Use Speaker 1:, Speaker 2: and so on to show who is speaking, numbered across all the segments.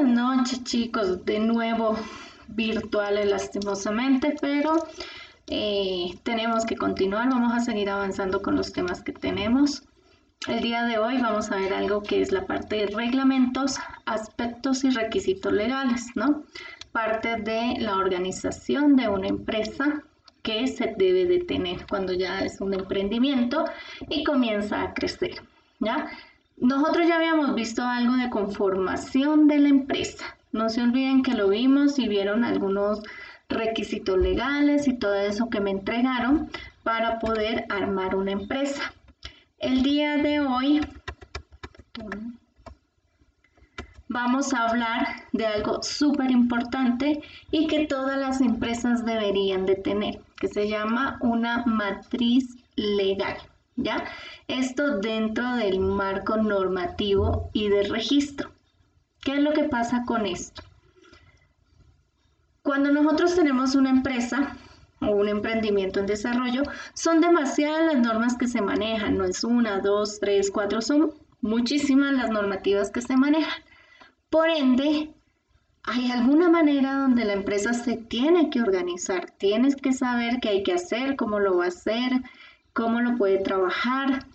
Speaker 1: Buenas noches, chicos, de nuevo virtuales lastimosamente, pero tenemos que continuar, vamos a seguir avanzando con los temas que tenemos. El día de hoy vamos a ver algo que es la parte de reglamentos, aspectos y requisitos legales, ¿no? Parte de la organización de una empresa que se debe de tener cuando ya es un emprendimiento y comienza a crecer, ¿ya? Nosotros ya habíamos visto algo de conformación de la empresa. No se olviden que lo vimos y vieron algunos requisitos legales y todo eso que me entregaron para poder armar una empresa. El día de hoy vamos a hablar de algo súper importante y que todas las empresas deberían de tener, que se llama una matriz legal, ¿ya? Esto dentro del marco normativo y de registro. ¿Qué es lo que pasa con esto? Cuando nosotros tenemos una empresa o un emprendimiento en desarrollo, son demasiadas las normas que se manejan, no es una, dos, tres, cuatro, son muchísimas las normativas que se manejan. Por ende, hay alguna manera donde la empresa se tiene que organizar, tienes que saber qué hay que hacer, cómo lo va a hacer, cómo lo puede trabajar.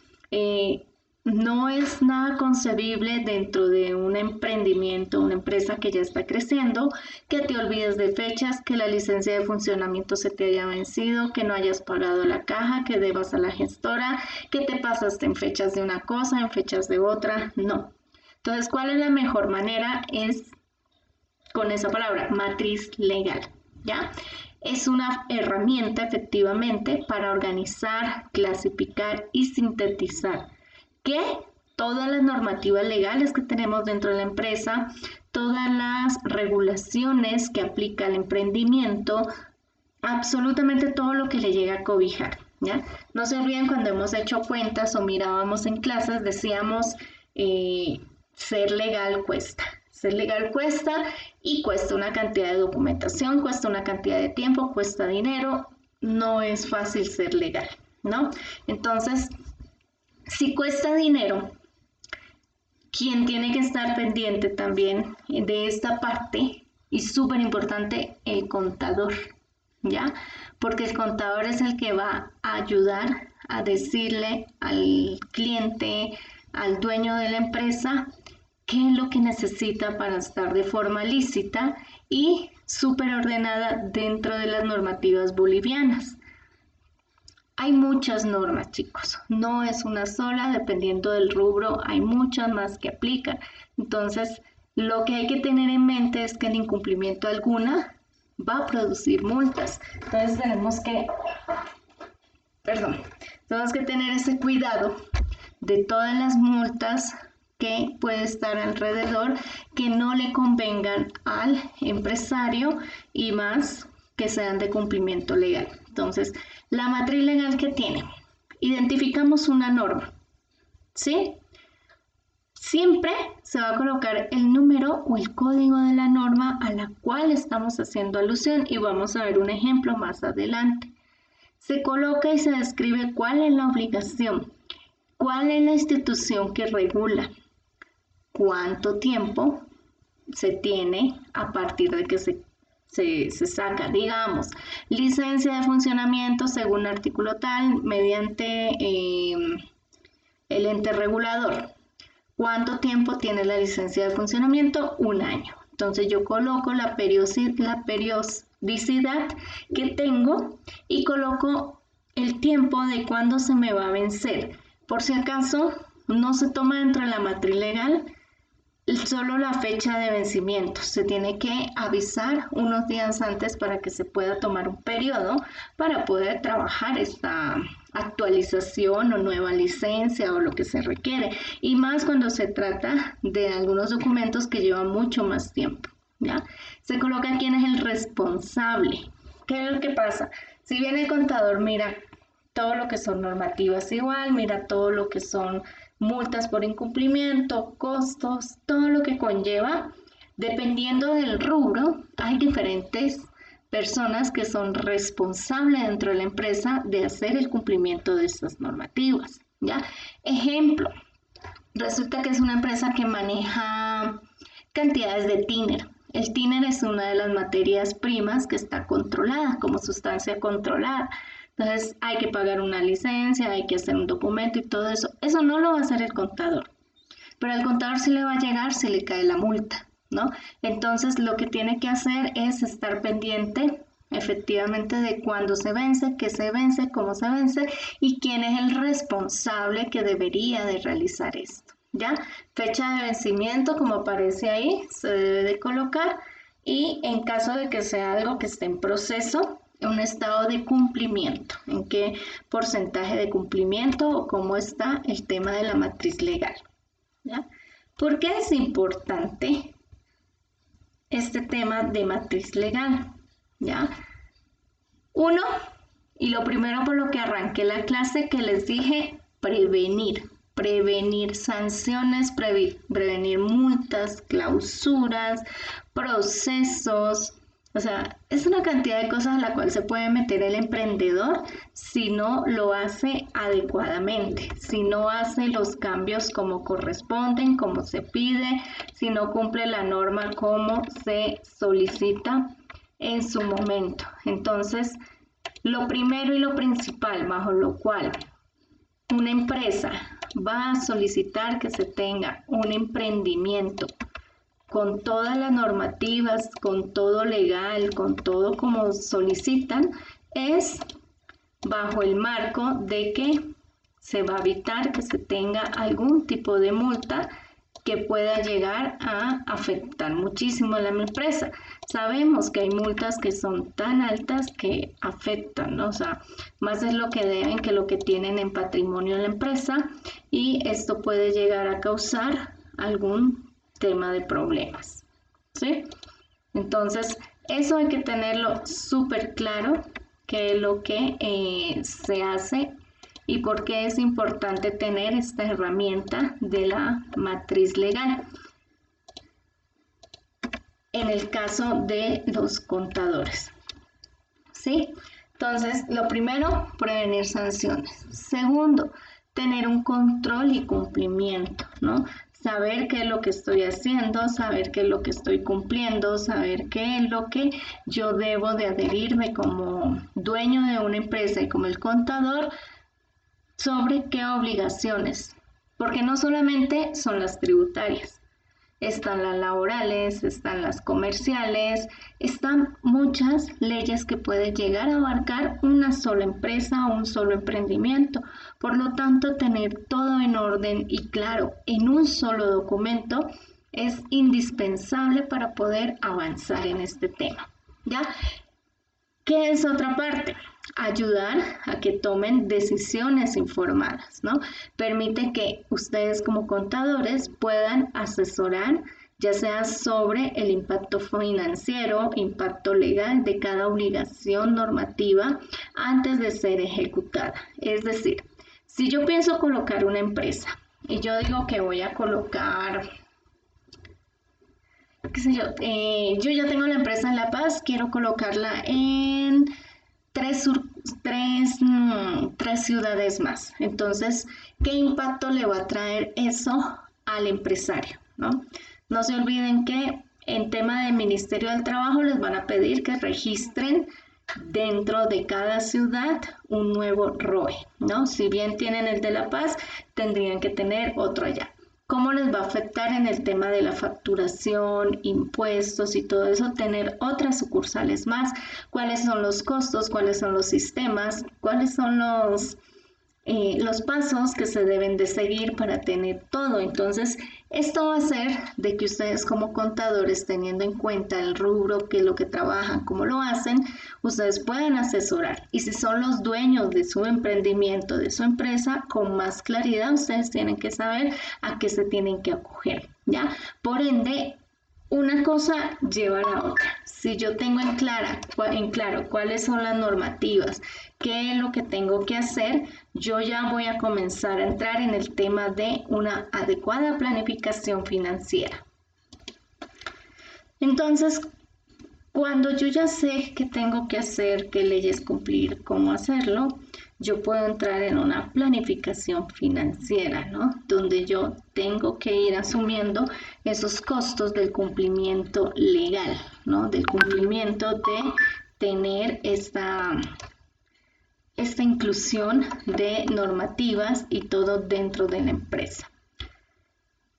Speaker 1: No es nada concebible dentro de un emprendimiento, una empresa que ya está creciendo, que te olvides de fechas, que la licencia de funcionamiento se te haya vencido, que no hayas pagado la caja, que debas a la gestora, que te pasaste en fechas de una cosa, en fechas de otra. No. Entonces, ¿cuál es la mejor manera? Es con esa palabra, matriz legal, ¿ya? Es una herramienta efectivamente para organizar, clasificar y sintetizar que todas las normativas legales que tenemos dentro de la empresa, todas las regulaciones que aplica el emprendimiento, absolutamente todo lo que le llega a cobijar, ¿ya? No se olviden cuando hemos hecho cuentas o mirábamos en clases, decíamos ser legal cuesta. Ser legal cuesta y cuesta una cantidad de documentación, cuesta una cantidad de tiempo, cuesta dinero, no es fácil ser legal, ¿no? Entonces, si cuesta dinero, quien tiene que estar pendiente también de esta parte, y súper importante, el contador, ¿ya? Porque el contador es el que va a ayudar a decirle al cliente, al dueño de la empresa, qué es lo que necesita para estar de forma lícita y súper ordenada dentro de las normativas bolivianas. Hay muchas normas, chicos, no es una sola, dependiendo del rubro, hay muchas más que aplican. Entonces, lo que hay que tener en mente es que el incumplimiento de alguna va a producir multas. Entonces, tenemos que tener ese cuidado de todas las multas que puede estar alrededor, que no le convengan al empresario y más que sean de cumplimiento legal. Entonces, la matriz legal que tiene, identificamos una norma, ¿sí? Siempre se va a colocar el número o el código de la norma a la cual estamos haciendo alusión y vamos a ver un ejemplo más adelante. Se coloca y se describe cuál es la obligación, cuál es la institución que regula, cuánto tiempo se tiene a partir de que se saca, digamos, licencia de funcionamiento según artículo tal, mediante el ente regulador. ¿Cuánto tiempo tiene la licencia de funcionamiento? Un año. Entonces yo coloco la periodicidad que tengo y coloco el tiempo de cuándo se me va a vencer. Por si acaso no se toma dentro de la matriz legal solo la fecha de vencimiento, se tiene que avisar unos días antes para que se pueda tomar un periodo para poder trabajar esta actualización o nueva licencia o lo que se requiere, y más cuando se trata de algunos documentos que llevan mucho más tiempo, ¿ya? Se coloca quién es el responsable. ¿Qué es lo que pasa? Si viene el contador, mira todo lo que son normativas igual, mira todo lo que son multas por incumplimiento, costos, todo lo que conlleva. Dependiendo del rubro, hay diferentes personas que son responsables dentro de la empresa de hacer el cumplimiento de estas normativas, ¿ya? Ejemplo, resulta que es una empresa que maneja cantidades de tiner. El tiner es una de las materias primas que está controlada como sustancia controlada. Entonces hay que pagar una licencia, hay que hacer un documento y todo eso. Eso no lo va a hacer el contador. Pero al contador sí le va a llegar, se le cae la multa, ¿no? Entonces lo que tiene que hacer es estar pendiente efectivamente de cuándo se vence, qué se vence, cómo se vence y quién es el responsable que debería de realizar esto, ¿ya? Fecha de vencimiento, como aparece ahí, se debe de colocar, y en caso de que sea algo que esté en proceso, un estado de cumplimiento, en qué porcentaje de cumplimiento o cómo está el tema de la matriz legal, ¿ya? ¿Por qué es importante este tema de matriz legal? ¿Ya? Uno, y lo primero por lo que arranqué la clase que les dije, prevenir sanciones, prevenir multas, clausuras, procesos. O sea, es una cantidad de cosas a la cual se puede meter el emprendedor si no lo hace adecuadamente, si no hace los cambios como corresponden, como se pide, si no cumple la norma como se solicita en su momento. Entonces, lo primero y lo principal bajo lo cual una empresa va a solicitar que se tenga un emprendimiento con todas las normativas, con todo legal, con todo como solicitan, es bajo el marco de que se va a evitar que se tenga algún tipo de multa que pueda llegar a afectar muchísimo a la empresa. Sabemos que hay multas que son tan altas que afectan, ¿no? O sea, más es lo que deben que lo que tienen en patrimonio en la empresa, y esto puede llegar a causar algún tema de problemas, ¿sí? Entonces, eso hay que tenerlo súper claro, qué es lo que se hace y por qué es importante tener esta herramienta de la matriz legal en el caso de los contadores, ¿sí? Entonces, lo primero, prevenir sanciones. Segundo, tener un control y cumplimiento, ¿no? Saber qué es lo que estoy haciendo, saber qué es lo que estoy cumpliendo, saber qué es lo que yo debo de adherirme como dueño de una empresa y como el contador sobre qué obligaciones, porque no solamente son las tributarias, están las laborales, están las comerciales, están muchas leyes que pueden llegar a abarcar una sola empresa o un solo emprendimiento. Por lo tanto, tener todo en orden y claro en un solo documento es indispensable para poder avanzar en este tema, ¿ya? ¿Qué es otra parte? Ayudar a que tomen decisiones informadas, ¿no? Permite que ustedes como contadores puedan asesorar, ya sea sobre el impacto financiero, impacto legal de cada obligación normativa antes de ser ejecutada. Es decir, si yo pienso colocar una empresa y yo digo que voy a colocar, qué sé yo ya tengo la empresa en La Paz, quiero colocarla en tres ciudades más. Entonces, ¿qué impacto le va a traer eso al empresario, ¿no? No se olviden que en tema de Ministerio del Trabajo les van a pedir que registren dentro de cada ciudad un nuevo ROE, ¿no? Si bien tienen el de La Paz, tendrían que tener otro allá. ¿Cómo les va a afectar en el tema de la facturación, impuestos y todo eso? Tener otras sucursales más. ¿Cuáles son los costos? ¿Cuáles son los sistemas? ¿Cuáles son los pasos que se deben de seguir para tener todo? Entonces, esto va a hacer de que ustedes como contadores, teniendo en cuenta el rubro, qué es lo que trabajan, cómo lo hacen, ustedes puedan asesorar. Y si son los dueños de su emprendimiento, de su empresa, con más claridad ustedes tienen que saber a qué se tienen que acoger, ¿ya? Por ende, una cosa lleva a la otra. Si yo tengo en claro cuáles son las normativas, qué es lo que tengo que hacer, yo ya voy a comenzar a entrar en el tema de una adecuada planificación financiera. Entonces, cuando yo ya sé qué tengo que hacer, qué leyes cumplir, cómo hacerlo, yo puedo entrar en una planificación financiera, ¿no? Donde yo tengo que ir asumiendo esos costos del cumplimiento legal, ¿no? Del cumplimiento de tener esta inclusión de normativas y todo dentro de la empresa.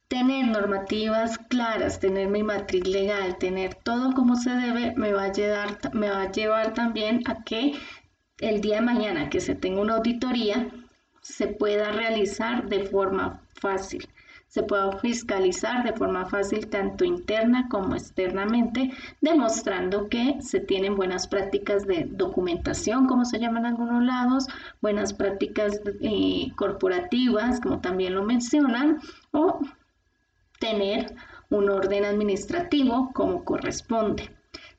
Speaker 1: Tener normativas claras, tener mi matriz legal, tener todo como se debe, me va a llevar también a que el día de mañana que se tenga una auditoría se pueda realizar de forma fácil, se pueda fiscalizar de forma fácil tanto interna como externamente, demostrando que se tienen buenas prácticas de documentación, como se llama en algunos lados, buenas prácticas corporativas, como también lo mencionan, o tener un orden administrativo como corresponde.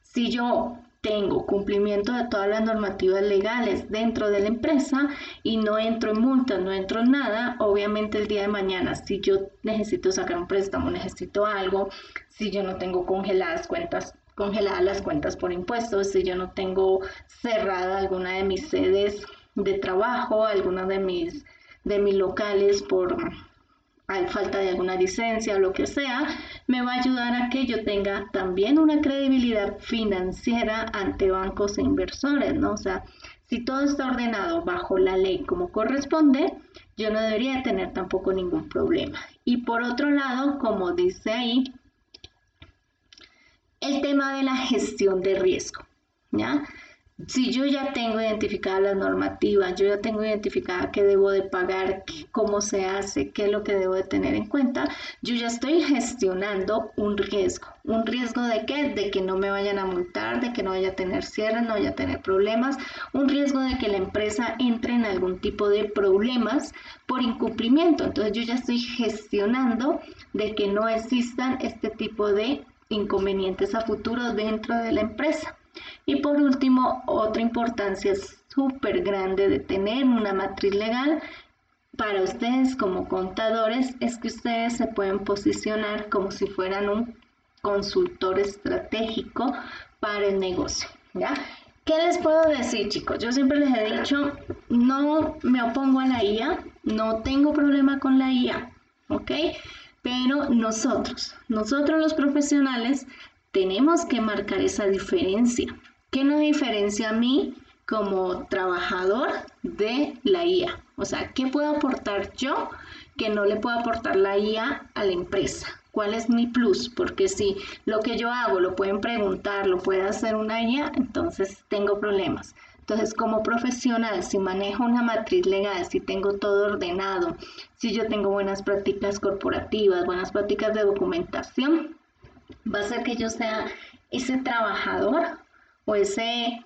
Speaker 1: Si yo tengo cumplimiento de todas las normativas legales dentro de la empresa y no entro en multas, no entro en nada, obviamente el día de mañana, si yo necesito sacar un préstamo, necesito algo, si yo no tengo congeladas las cuentas por impuestos, si yo no tengo cerrada alguna de mis sedes de trabajo, alguna de mis locales por hay falta de alguna licencia o lo que sea, me va a ayudar a que yo tenga también una credibilidad financiera ante bancos e inversores, ¿no? O sea, si todo está ordenado bajo la ley como corresponde, yo no debería tener tampoco ningún problema. Y por otro lado, como dice ahí, el tema de la gestión de riesgo, ¿ya? Si yo ya tengo identificadas las normativas, yo ya tengo identificada qué debo de pagar, cómo se hace, qué es lo que debo de tener en cuenta, yo ya estoy gestionando un riesgo. ¿Un riesgo de qué? De que no me vayan a multar, de que no vaya a tener cierre, no vaya a tener problemas, un riesgo de que la empresa entre en algún tipo de problemas por incumplimiento. Entonces yo ya estoy gestionando de que no existan este tipo de inconvenientes a futuro dentro de la empresa. Y por último, otra importancia súper grande de tener una matriz legal para ustedes como contadores es que ustedes se pueden posicionar como si fueran un consultor estratégico para el negocio, ¿ya? ¿Qué les puedo decir, chicos? Yo siempre les he dicho, no me opongo a la IA, no tengo problema con la IA, ¿ok? Pero nosotros los profesionales, tenemos que marcar esa diferencia. ¿Qué nos diferencia a mí como trabajador de la IA? O sea, ¿qué puedo aportar yo que no le puedo aportar la IA a la empresa? ¿Cuál es mi plus? Porque si lo que yo hago lo pueden preguntar, lo puede hacer una IA, entonces tengo problemas. Entonces, como profesional, si manejo una matriz legal, si tengo todo ordenado, si yo tengo buenas prácticas corporativas, buenas prácticas de documentación, va a ser que yo sea ese trabajador o ese,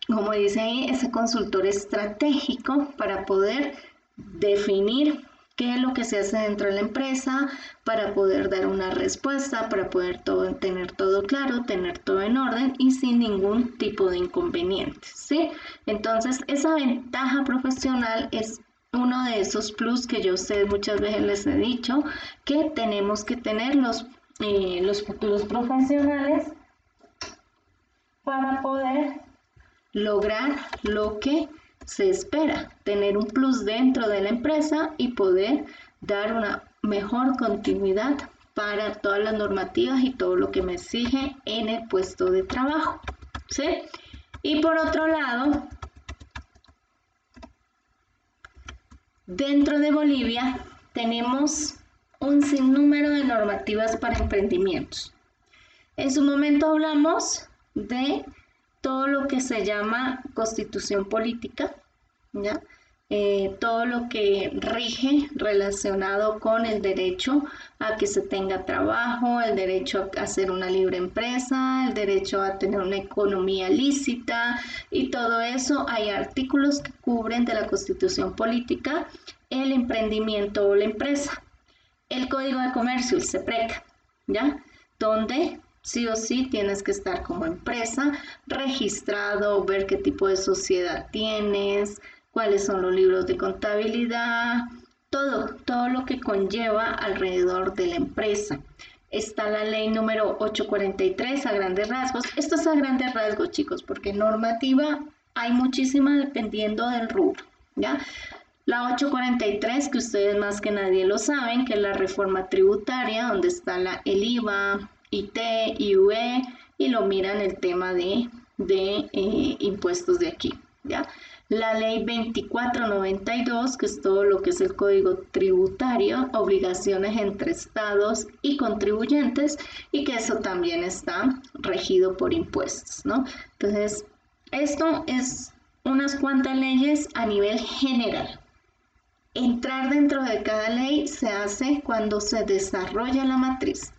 Speaker 1: como dice ahí, ese consultor estratégico para poder definir qué es lo que se hace dentro de la empresa, para poder dar una respuesta, para poder tener todo claro, tener todo en orden y sin ningún tipo de inconvenientes, ¿sí? Entonces, esa ventaja profesional es uno de esos plus que yo a ustedes muchas veces les he dicho que tenemos que tener los futuros profesionales para poder lograr lo que se espera, tener un plus dentro de la empresa y poder dar una mejor continuidad para todas las normativas y todo lo que me exige en el puesto de trabajo, ¿sí? Y por otro lado, dentro de Bolivia tenemos un sinnúmero de normativas para emprendimientos. En su momento hablamos de todo lo que se llama constitución política, ¿ya? Todo lo que rige relacionado con el derecho a que se tenga trabajo, el derecho a hacer una libre empresa, el derecho a tener una economía lícita y todo eso. Hay artículos que cubren de la constitución política el emprendimiento o la empresa. El Código de Comercio, el CEPREC, ¿ya? Donde sí o sí tienes que estar como empresa registrado, ver qué tipo de sociedad tienes, cuáles son los libros de contabilidad, todo lo que conlleva alrededor de la empresa. Está la ley número 843 a grandes rasgos. Esto es a grandes rasgos, chicos, porque normativa Hay muchísimas dependiendo del rubro, ¿ya? La 843, que ustedes más que nadie lo saben, que es la reforma tributaria, donde está el IVA, IT, IUE, y lo miran el tema de impuestos de aquí, ¿ya? La ley 2492, que es todo lo que es el código tributario, obligaciones entre estados y contribuyentes, y que eso también está regido por impuestos, ¿no? Entonces, esto es unas cuantas leyes a nivel general. Entrar dentro de cada ley se hace cuando se desarrolla la matriz.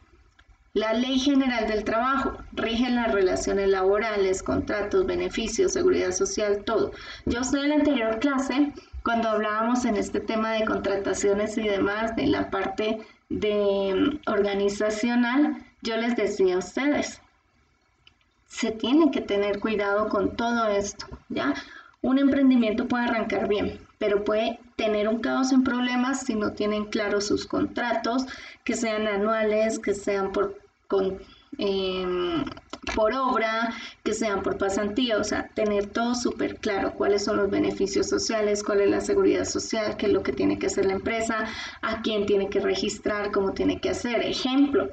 Speaker 1: La Ley General del Trabajo rige las relaciones laborales, contratos, beneficios, seguridad social, todo. Yo sé en la anterior clase, cuando hablábamos en este tema de contrataciones y demás, de la parte de organizacional, yo les decía a ustedes, se tiene que tener cuidado con todo esto, ¿ya? Un emprendimiento puede arrancar bien, pero puede tener un caos en problemas si no tienen claros sus contratos, que sean anuales, que sean por obra, que sean por pasantía, o sea, tener todo súper claro, cuáles son los beneficios sociales, cuál es la seguridad social, qué es lo que tiene que hacer la empresa, a quién tiene que registrar, cómo tiene que hacer. Ejemplo,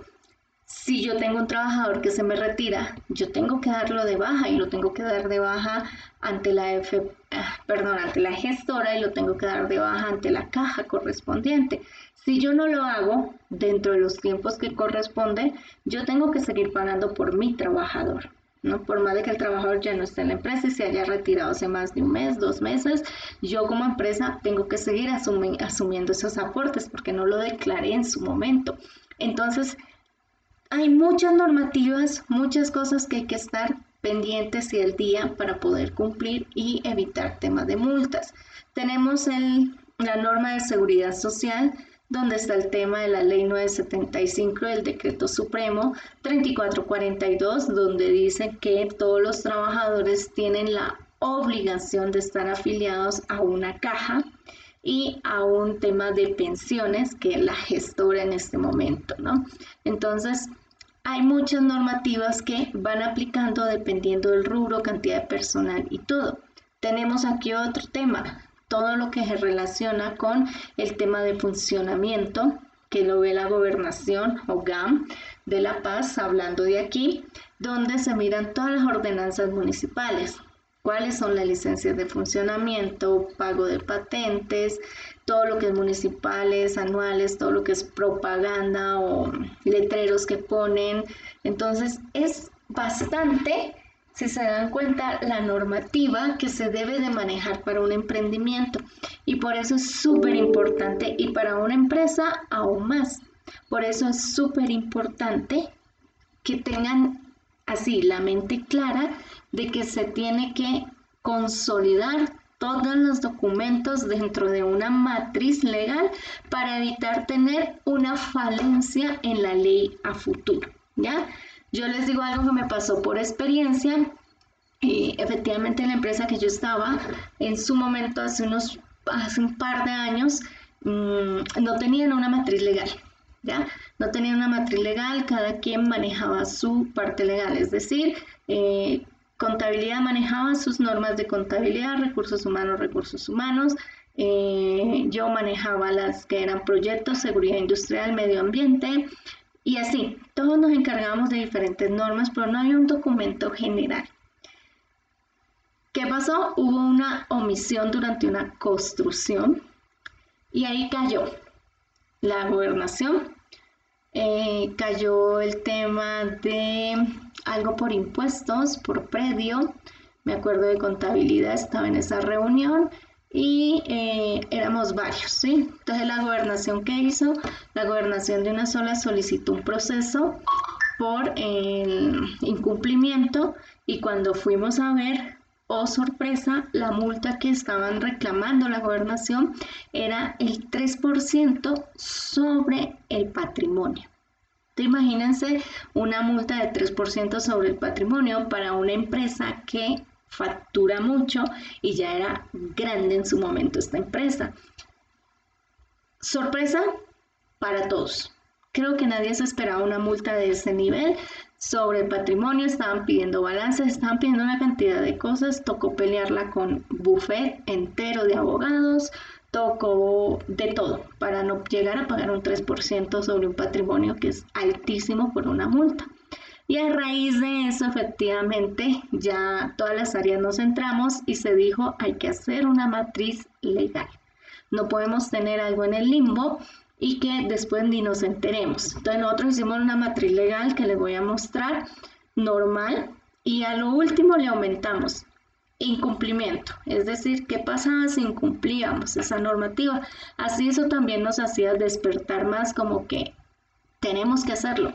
Speaker 1: si yo tengo un trabajador que se me retira, yo tengo que darlo de baja y lo tengo que dar de baja ante ante la gestora, y lo tengo que dar de baja ante la caja correspondiente. Si yo no lo hago dentro de los tiempos que corresponde, yo tengo que seguir pagando por mi trabajador, ¿no? Por más de que el trabajador ya no esté en la empresa y se haya retirado hace más de un mes, 2 meses, yo como empresa tengo que seguir asumiendo esos aportes porque no lo declaré en su momento. Entonces, hay muchas normativas, muchas cosas que hay que estar pendientes y al día para poder cumplir y evitar temas de multas. Tenemos la norma de seguridad social, donde está el tema de la ley 975 del decreto supremo 3442, donde dice que todos los trabajadores tienen la obligación de estar afiliados a una caja y a un tema de pensiones que es la gestora en este momento, ¿no? Entonces, hay muchas normativas que van aplicando dependiendo del rubro, cantidad de personal y todo. Tenemos aquí otro tema, todo lo que se relaciona con el tema de funcionamiento, que lo ve la gobernación o GAM de La Paz, hablando de aquí, donde se miran todas las ordenanzas municipales. Cuáles son las licencias de funcionamiento, pago de patentes, todo lo que es municipales, anuales, todo lo que es propaganda o letreros que ponen. Entonces es bastante, si se dan cuenta, la normativa que se debe de manejar para un emprendimiento. Y por eso es súper importante, y para una empresa aún más. Por eso es súper importante que tengan así la mente clara de que se tiene que consolidar todos los documentos dentro de una matriz legal para evitar tener una falencia en la ley a futuro, ¿ya? Yo les digo algo que me pasó por experiencia, y efectivamente en la empresa que yo estaba, en su momento hace un par de años, no tenían una matriz legal. ¿Ya? No tenían una matriz legal, cada quien manejaba su parte legal, es decir, contabilidad manejaba sus normas de contabilidad, recursos humanos, yo manejaba las que eran proyectos, seguridad industrial, medio ambiente, y así, todos nos encargábamos de diferentes normas, pero no había un documento general. ¿Qué pasó? Hubo una omisión durante una construcción y ahí cayó la gobernación, cayó el tema de algo por impuestos, por predio, me acuerdo de contabilidad, estaba en esa reunión y éramos varios, ¿sí? Entonces la gobernación, ¿qué hizo? La gobernación de una sola solicitó un proceso por el incumplimiento, y cuando fuimos a ver, oh sorpresa, la multa que estaban reclamando la gobernación era el 3% sobre el patrimonio. Imagínense una multa de 3% sobre el patrimonio para una empresa que factura mucho y ya era grande en su momento esta empresa. Sorpresa para todos. Creo que nadie se esperaba una multa de ese nivel. sobre el patrimonio, estaban pidiendo balances, estaban pidiendo una cantidad de cosas, tocó pelearla con bufet entero de abogados, tocó de todo para no llegar a pagar un 3% sobre un patrimonio que es altísimo por una multa. Y a raíz de eso, efectivamente, ya todas las áreas nos centramos y se dijo, hay que hacer una matriz legal. No podemos tener algo en el limbo y que después ni nos enteremos. Entonces nosotros hicimos una matriz legal que les voy a mostrar, normal, y a lo último le aumentamos incumplimiento, es decir, qué pasaba si incumplíamos esa normativa. Así eso también nos hacía despertar más como que tenemos que hacerlo,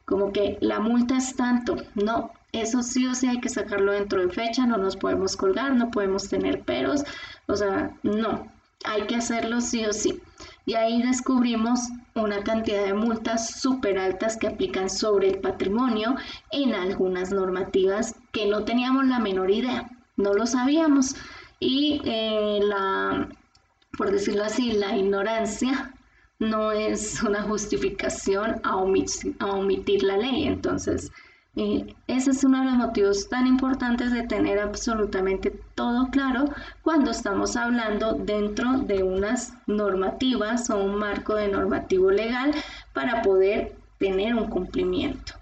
Speaker 1: como que la multa es tanto, no, eso sí o sí hay que sacarlo dentro de fecha, no nos podemos colgar, no podemos tener peros, o sea, no, hay que hacerlo sí o sí. Y ahí descubrimos una cantidad de multas súper altas que aplican sobre el patrimonio en algunas normativas que no teníamos la menor idea, no lo sabíamos. Y por decirlo así, la ignorancia no es una justificación a omitir la ley. Entonces, ese es uno de los motivos tan importantes de tener absolutamente todo claro cuando estamos hablando dentro de unas normativas o un marco de normativo legal para poder tener un cumplimiento.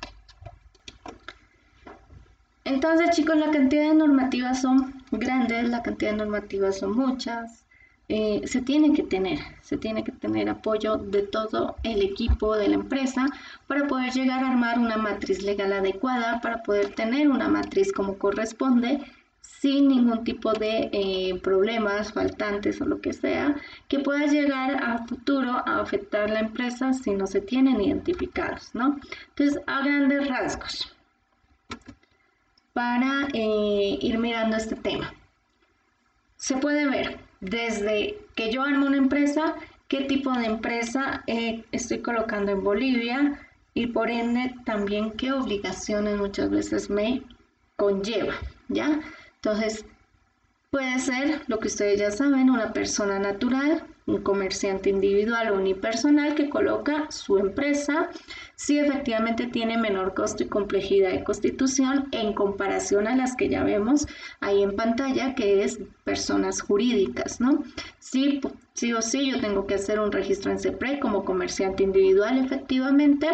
Speaker 1: Entonces, chicos, la cantidad de normativas son grandes, la cantidad de normativas son muchas. Se tiene que tener apoyo de todo el equipo de la empresa para poder llegar a armar una matriz legal adecuada, para poder tener una matriz como corresponde, sin ningún tipo de problemas, faltantes o lo que sea, que pueda llegar a futuro a afectar la empresa si no se tienen identificados, ¿no? Entonces, a grandes rasgos, para ir mirando este tema, se puede ver desde que yo armo una empresa, qué tipo de empresa estoy colocando en Bolivia y por ende también qué obligaciones muchas veces me conlleva, ¿ya? Entonces, puede ser lo que ustedes ya saben, una persona natural, un comerciante individual o unipersonal que coloca su empresa si efectivamente tiene menor costo y complejidad de constitución en comparación a las que ya vemos ahí en pantalla, que es personas jurídicas, ¿no? Sí o sí yo tengo que hacer un registro en CEPRE como comerciante individual efectivamente,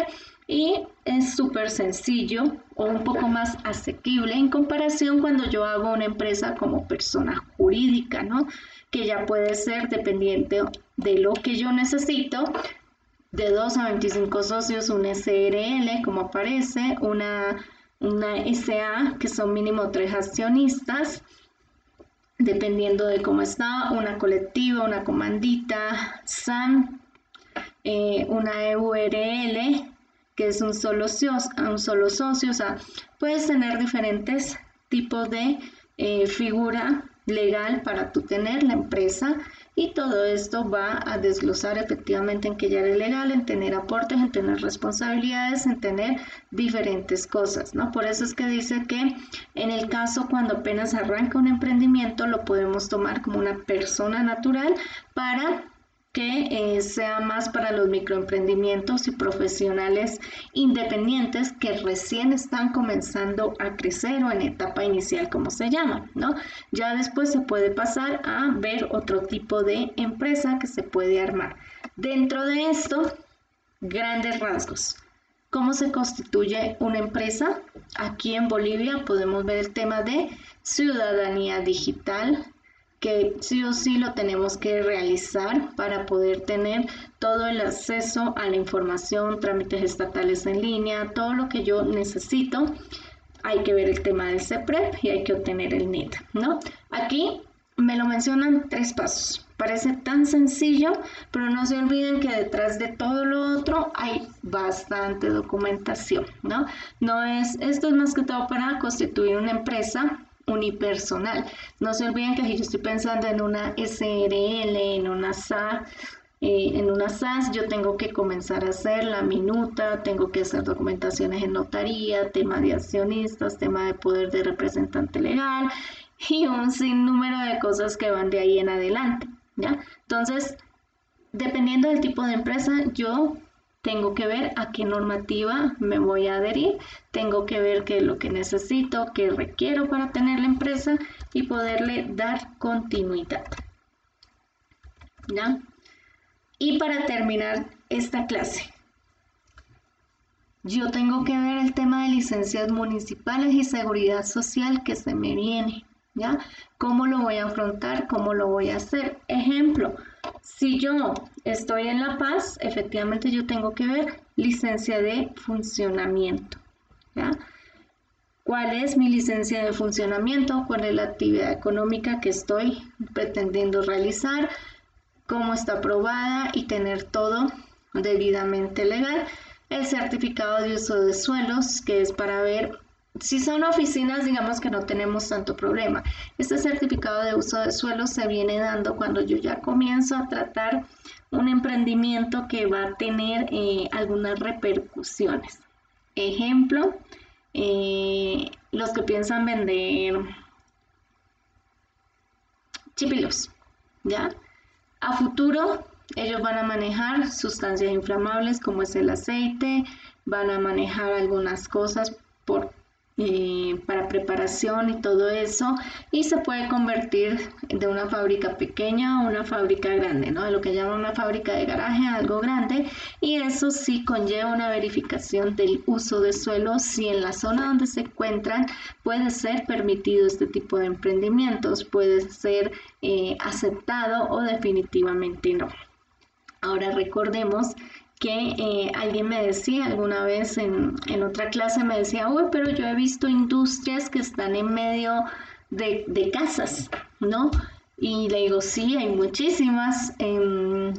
Speaker 1: y es súper sencillo o un poco más asequible en comparación cuando yo hago una empresa como persona jurídica, ¿no? Que ya puede ser dependiente de lo que yo necesito, de 2 a 25 socios, un SRL, como aparece, una SA, que son mínimo 3 accionistas, dependiendo de cómo está, una colectiva, una comandita, SAM, una EURL, que es un solo socio, o sea, puedes tener diferentes tipos de figura legal para tú tener la empresa, y todo esto va a desglosar efectivamente en que ya eres legal, en tener aportes, en tener responsabilidades, en tener diferentes cosas, ¿no? Por eso es que dice que en el caso cuando apenas arranca un emprendimiento lo podemos tomar como una persona natural para que sea más para los microemprendimientos y profesionales independientes que recién están comenzando a crecer o en etapa inicial, como se llama, ¿no? Ya después se puede pasar a ver otro tipo de empresa que se puede armar. Dentro de esto, grandes rasgos. ¿Cómo se constituye una empresa? Aquí en Bolivia podemos ver el tema de ciudadanía digital, que sí o sí lo tenemos que realizar para poder tener todo el acceso a la información, trámites estatales en línea, todo lo que yo necesito. Hay que ver el tema del CEPREP y hay que obtener el NIT, ¿no? Aquí me lo mencionan 3 pasos. Parece tan sencillo, pero no se olviden que detrás de todo lo otro hay bastante documentación, ¿no? Esto es más que todo para constituir una empresa unipersonal. No se olviden que si yo estoy pensando en una SRL, en una SAS, yo tengo que comenzar a hacer la minuta, tengo que hacer documentaciones en notaría, tema de accionistas, tema de poder de representante legal y un sinnúmero de cosas que van de ahí en adelante, ¿ya? Entonces, dependiendo del tipo de empresa, yo tengo que ver a qué normativa me voy a adherir, tengo que ver qué es lo que necesito, qué requiero para tener la empresa y poderle dar continuidad. ¿Ya? Y para terminar esta clase, yo tengo que ver el tema de licencias municipales y seguridad social que se me viene, ¿ya? ¿Cómo lo voy a afrontar? ¿Cómo lo voy a hacer? Ejemplo, si yo estoy en La Paz, efectivamente yo tengo que ver licencia de funcionamiento, ¿ya? ¿Cuál es mi licencia de funcionamiento? ¿Cuál es la actividad económica que estoy pretendiendo realizar? ¿Cómo está aprobada? Y tener todo debidamente legal. El certificado de uso de suelos, que es para ver si son oficinas, digamos que no tenemos tanto problema. Este certificado de uso de suelos se viene dando cuando yo ya comienzo a tratar un emprendimiento que va a tener algunas repercusiones. Ejemplo, los que piensan vender chipilos, ¿ya? A futuro, ellos van a manejar sustancias inflamables como es el aceite, van a manejar algunas cosas para preparación y todo eso, y se puede convertir de una fábrica pequeña a una fábrica grande, ¿no? De lo que llaman una fábrica de garaje a algo grande, y eso sí conlleva una verificación del uso de suelo, si en la zona donde se encuentran puede ser permitido este tipo de emprendimientos, puede ser aceptado o definitivamente no. Ahora recordemos que alguien me decía alguna vez en otra clase, me decía, uy, pero yo he visto industrias que están en medio de casas, ¿no? Y le digo, sí, hay muchísimas. En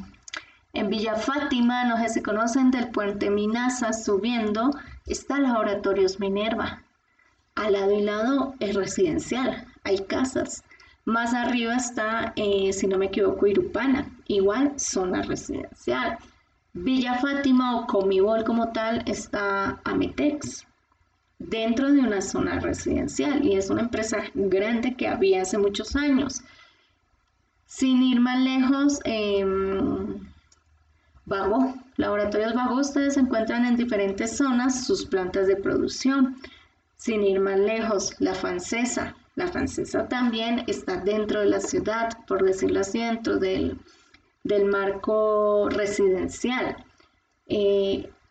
Speaker 1: Villa Fátima, no sé si conocen, del puente Minaza subiendo, está Laboratorios Minerva. Al lado y lado es residencial, hay casas. Más arriba está, si no me equivoco, Irupana, igual zona residencial. Villa Fátima o Comibol como tal está Ametex, dentro de una zona residencial, y es una empresa grande que había hace muchos años. Sin ir más lejos, Vago, Laboratorios Vago, ustedes se encuentran en diferentes zonas sus plantas de producción. Sin ir más lejos, la Francesa también está dentro de la ciudad, por decirlo así, dentro del marco residencial.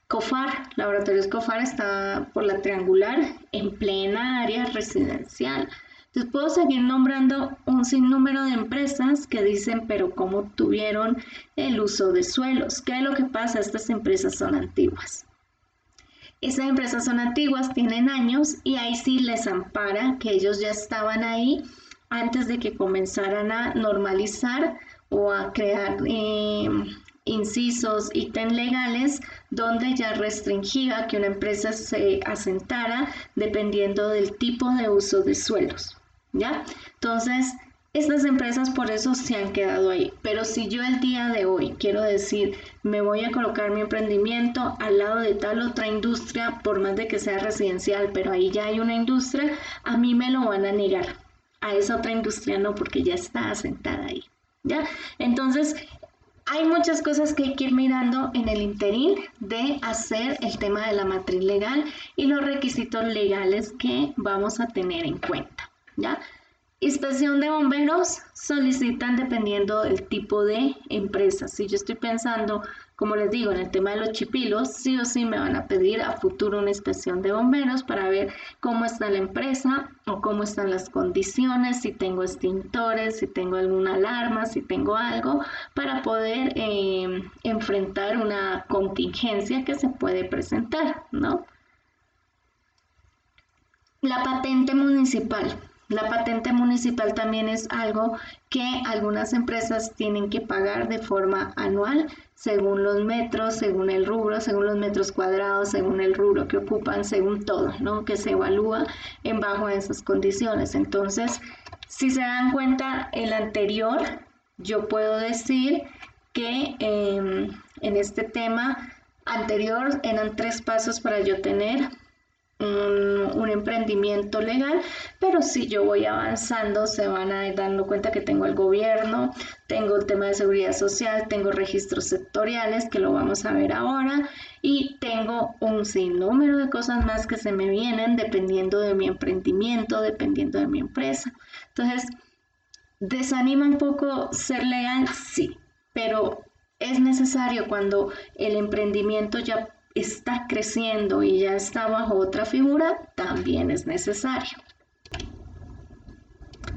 Speaker 1: COFAR, Laboratorios COFAR está por la Triangular, en plena área residencial. Entonces puedo seguir nombrando un sinnúmero de empresas que dicen, pero ¿cómo tuvieron el uso de suelos? ¿Qué es lo que pasa? Estas empresas son antiguas. Esas empresas son antiguas, tienen años, y ahí sí les ampara que ellos ya estaban ahí antes de que comenzaran a normalizar o a crear incisos, ítems legales, donde ya restringía que una empresa se asentara dependiendo del tipo de uso de suelos, ¿ya? Entonces, estas empresas por eso se han quedado ahí. Pero si yo el día de hoy quiero decir, me voy a colocar mi emprendimiento al lado de tal otra industria, por más de que sea residencial, pero ahí ya hay una industria, a mí me lo van a negar. A esa otra industria no, porque ya está asentada ahí, ¿ya? Entonces, hay muchas cosas que hay que ir mirando en el interín de hacer el tema de la matriz legal y los requisitos legales que vamos a tener en cuenta, ¿ya? Inspección de bomberos solicitan dependiendo del tipo de empresa. Si yo estoy pensando, como les digo, en el tema de los chipilos, sí o sí me van a pedir a futuro una inspección de bomberos para ver cómo está la empresa o cómo están las condiciones, si tengo extintores, si tengo alguna alarma, si tengo algo, para poder enfrentar una contingencia que se puede presentar, ¿no? La patente municipal. La patente municipal también es algo que algunas empresas tienen que pagar de forma anual, según los metros, según el rubro, según los metros cuadrados, según el rubro que ocupan, según todo, ¿no? Que se evalúa en bajo a esas condiciones. Entonces, si se dan cuenta, el anterior, yo puedo decir que en este tema anterior eran 3 pasos para yo tener un emprendimiento legal, pero si yo voy avanzando se van a ir dando cuenta que tengo el gobierno, tengo el tema de seguridad social, tengo registros sectoriales que lo vamos a ver ahora y tengo un sinnúmero de cosas más que se me vienen dependiendo de mi emprendimiento, dependiendo de mi empresa. Entonces, ¿desanima un poco ser legal? Sí, pero es necesario cuando el emprendimiento ya está creciendo y ya está bajo otra figura, también es necesario.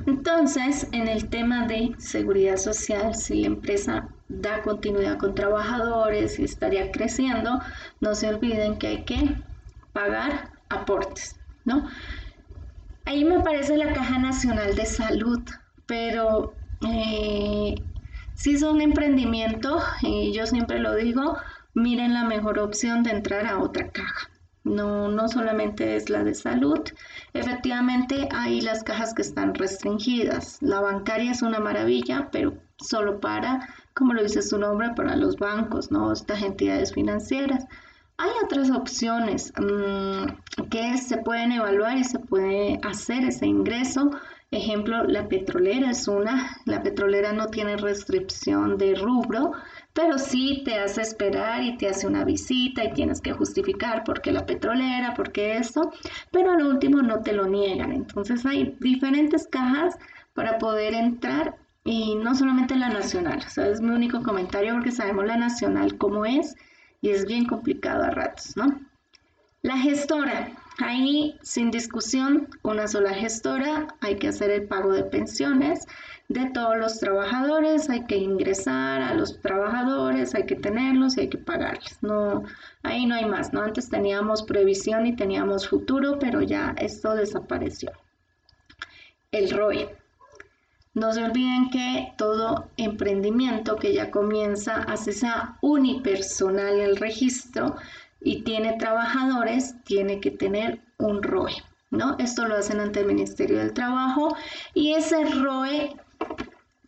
Speaker 1: Entonces, en el tema de seguridad social, si la empresa da continuidad con trabajadores y estaría creciendo, no se olviden que hay que pagar aportes, ¿no? Ahí me aparece la Caja Nacional de Salud, pero si es un emprendimiento, y yo siempre lo digo, miren la mejor opción de entrar a otra caja. No, no solamente es la de salud, efectivamente hay las cajas que están restringidas. La bancaria es una maravilla, pero solo para, como lo dice su nombre, para los bancos, ¿no? Estas entidades financieras. Hay otras opciones que se pueden evaluar y se puede hacer ese ingreso. Ejemplo, la petrolera es una. La petrolera no tiene restricción de rubro, pero sí te hace esperar y te hace una visita y tienes que justificar por qué la petrolera, por qué esto, pero al último no te lo niegan. Entonces hay diferentes cajas para poder entrar y no solamente la nacional. O sea, es mi único comentario porque sabemos la nacional cómo es y es bien complicado a ratos, ¿no? La gestora, ahí sin discusión, una sola gestora, hay que hacer el pago de pensiones de todos los trabajadores, hay que ingresar a los trabajadores, hay que tenerlos y hay que pagarles. No, ahí no hay más, ¿no? Antes teníamos previsión y teníamos futuro, pero ya esto desapareció. El ROE. No se olviden que todo emprendimiento que ya comienza, así sea unipersonal el registro y tiene trabajadores, tiene que tener un ROE, ¿no? Esto lo hacen ante el Ministerio del Trabajo y ese ROE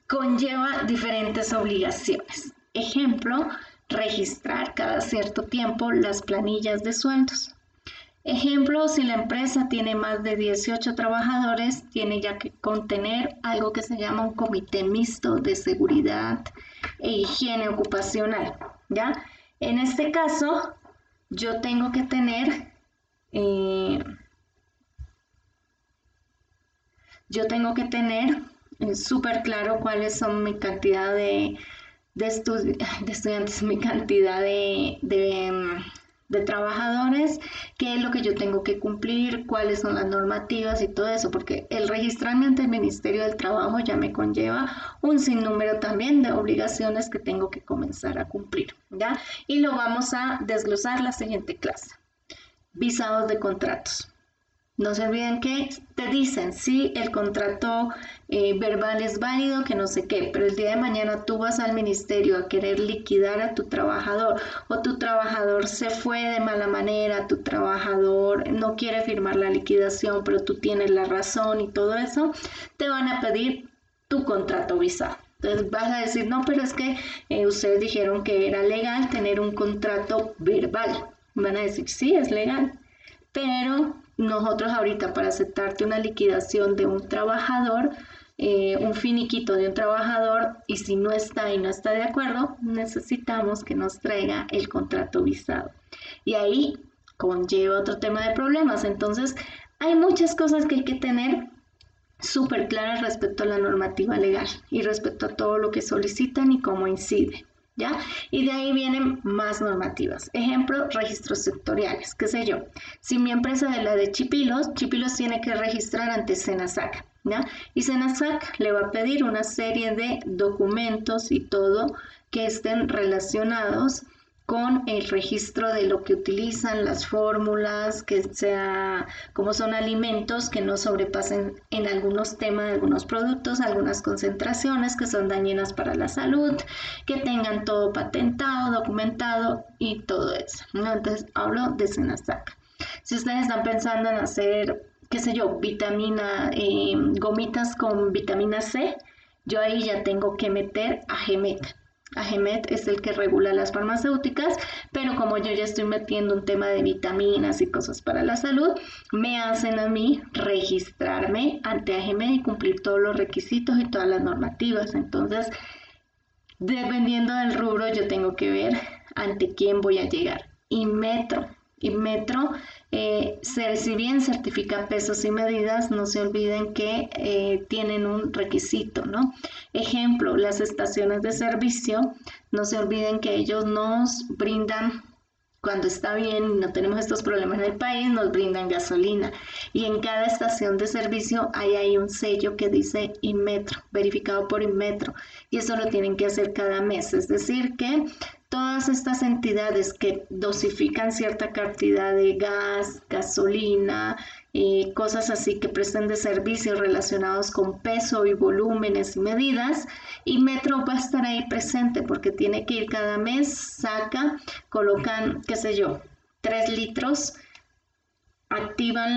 Speaker 1: conlleva diferentes obligaciones. Ejemplo, registrar cada cierto tiempo las planillas de sueldos. Ejemplo, si la empresa tiene más de 18 trabajadores, tiene ya que contener algo que se llama un comité mixto de seguridad e higiene ocupacional, ¿ya? En este caso, yo tengo que tener, súper claro cuáles son mi cantidad de estudiantes, mi cantidad de trabajadores, qué es lo que yo tengo que cumplir, cuáles son las normativas y todo eso, porque el registrarme ante el Ministerio del Trabajo ya me conlleva un sinnúmero también de obligaciones que tengo que comenzar a cumplir, ¿ya? Y lo vamos a desglosar la siguiente clase. Visados de contratos. No se olviden que te dicen si el contrato verbal es válido, que no sé qué, pero el día de mañana tú vas al ministerio a querer liquidar a tu trabajador o tu trabajador se fue de mala manera, tu trabajador no quiere firmar la liquidación, pero tú tienes la razón y todo eso, te van a pedir tu contrato visado. Entonces vas a decir, no, pero es que ustedes dijeron que era legal tener un contrato verbal. Van a decir, sí, es legal, pero nosotros ahorita para aceptarte una liquidación de un trabajador, un finiquito de un trabajador, y si no está y no está de acuerdo, necesitamos que nos traiga el contrato visado. Y ahí conlleva otro tema de problemas. Entonces, hay muchas cosas que hay que tener súper claras respecto a la normativa legal y respecto a todo lo que solicitan y cómo incide. ¿Ya? Y de ahí vienen más normativas. Ejemplo, registros sectoriales, qué sé yo. Si mi empresa es la de Chipilos, Chipilos tiene que registrar ante Senasac, ¿ya? Y Senasac le va a pedir una serie de documentos y todo que estén relacionados con el registro de lo que utilizan, las fórmulas, que sea, como son alimentos que no sobrepasen en algunos temas de algunos productos, algunas concentraciones que son dañinas para la salud, que tengan todo patentado, documentado y todo eso, ¿no? Entonces hablo de Senasac. Si ustedes están pensando en hacer, qué sé yo, gomitas con vitamina C, yo ahí ya tengo que meter a GEMET. AGEMET es el que regula las farmacéuticas, pero como yo ya estoy metiendo un tema de vitaminas y cosas para la salud, me hacen a mí registrarme ante AGEMET y cumplir todos los requisitos y todas las normativas. Entonces, dependiendo del rubro, yo tengo que ver ante quién voy a llegar. Inmetro, si bien certifica pesos y medidas, no se olviden que tienen un requisito, ¿no? Ejemplo, las estaciones de servicio, no se olviden que ellos nos brindan, cuando está bien, no tenemos estos problemas en el país, nos brindan gasolina. Y en cada estación de servicio hay un sello que dice Inmetro, verificado por Inmetro. Y eso lo tienen que hacer cada mes. Es decir, que todas estas entidades que dosifican cierta cantidad de gas, gasolina, cosas así que presten de servicios relacionados con peso y volúmenes y medidas, y Metro va a estar ahí presente porque tiene que ir cada mes, saca, colocan, qué sé yo, 3 litros, activan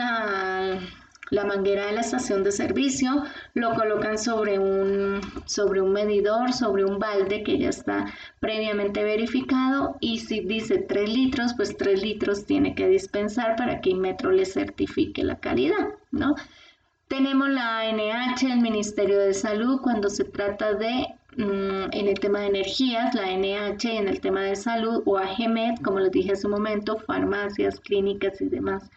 Speaker 1: la manguera de la estación de servicio, lo colocan sobre un medidor, sobre un balde que ya está previamente verificado, y si dice 3 litros, pues 3 litros tiene que dispensar para que Inmetro le certifique la calidad, ¿no? Tenemos la ANH, el Ministerio de Salud, cuando se trata de, en el tema de energías, la ANH en el tema de salud, o AGEMET, como les dije hace un momento, farmacias, clínicas y demás.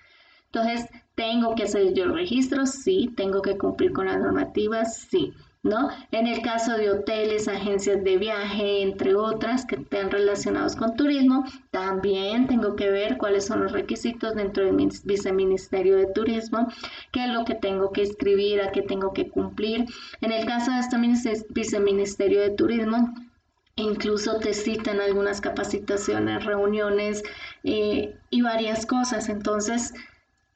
Speaker 1: Entonces, ¿tengo que hacer yo el registro? Sí. ¿Tengo que cumplir con las normativas? Sí. ¿No? En el caso de hoteles, agencias de viaje, entre otras que estén relacionados con turismo, también tengo que ver cuáles son los requisitos dentro del Viceministerio de Turismo, qué es lo que tengo que escribir, a qué tengo que cumplir. En el caso de este Viceministerio de Turismo, incluso te citan algunas capacitaciones, reuniones y varias cosas. Entonces,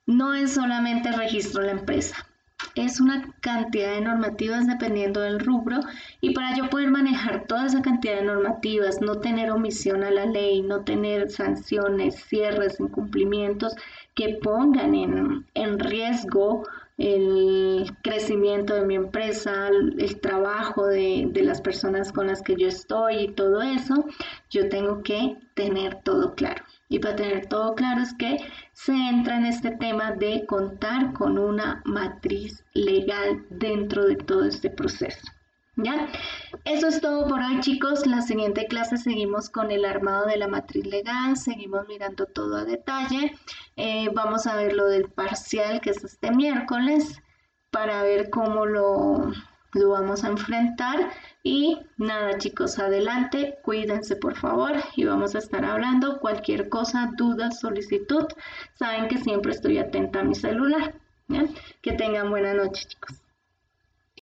Speaker 1: no es solamente el registro de la empresa, es una cantidad de normativas dependiendo del rubro, y para yo poder manejar toda esa cantidad de normativas, no tener omisión a la ley, no tener sanciones, cierres, incumplimientos que pongan en riesgo el crecimiento de mi empresa, el trabajo de las personas con las que yo estoy y todo eso, yo tengo que tener todo claro. Y para tener todo claro es que se entra en este tema de contar con una matriz legal dentro de todo este proceso. ¿Ya? Eso es todo por hoy, chicos. La siguiente clase seguimos con el armado de la matriz legal, seguimos mirando todo a detalle. Vamos a ver lo del parcial, que es este miércoles, para ver cómo lo vamos a enfrentar. Y nada, chicos, adelante, cuídense por favor, y vamos a estar hablando. Cualquier cosa, duda, solicitud, saben que siempre estoy atenta a mi celular. ¿Ya? Que tengan buena noche, chicos.